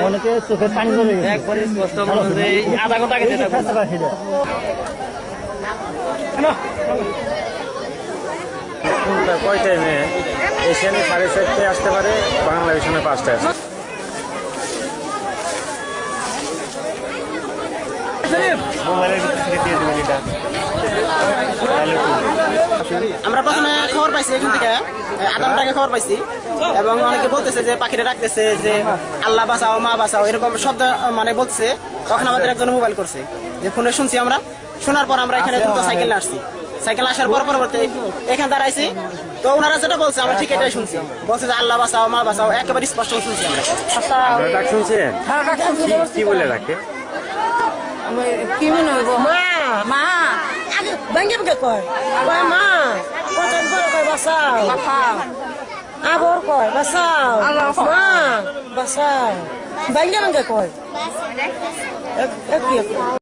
অনেকে চোখের পানি চলে গেছে একবারে স্পষ্ট আধা ঘন্টা আগে কয় টাইমে এশিয়ানে 4:30টায় আসতে পারে, বাংলাদেশে 5টায় আসে। আমরা প্রথমে খবর পাইছি এখান থেকে আধা ঘন্টা আগে খবর পাইছি এবং অনেকে বলতেছে যে পাখিরা ডাকতেছে যে আল্লাহ বাঁচাও মা বাঁচাও এরকম শব্দ মানে বলছে। তখন আমাদের একজন মোবাইল করছে যে ফোনে শুনছি আমরা, শোনার পর আমরা এখানে দ্রুত সাইকেল আসছি। সাইকেল আসার পর পরবর্তী এখানে দাঁড়াইছি, তো ওনারা যেটা বলছে আমরা ঠিক এটাই শুনছি, বলছে যে আল্লাহ বাঁচাও মা বাঁচাও একেবারে স্পষ্ট শুনছি আমরা। ডাক শুনছেন? কি বলে ডাকে? কি মনে হইব মা মা আগে ভাঙ্গে ভাঙ্গে কয় মা কথা কয় বাঁচাও আবর কয় বাঁচাও মা বাঁচাও ভাঙ্গে ভাঙ্গে কয়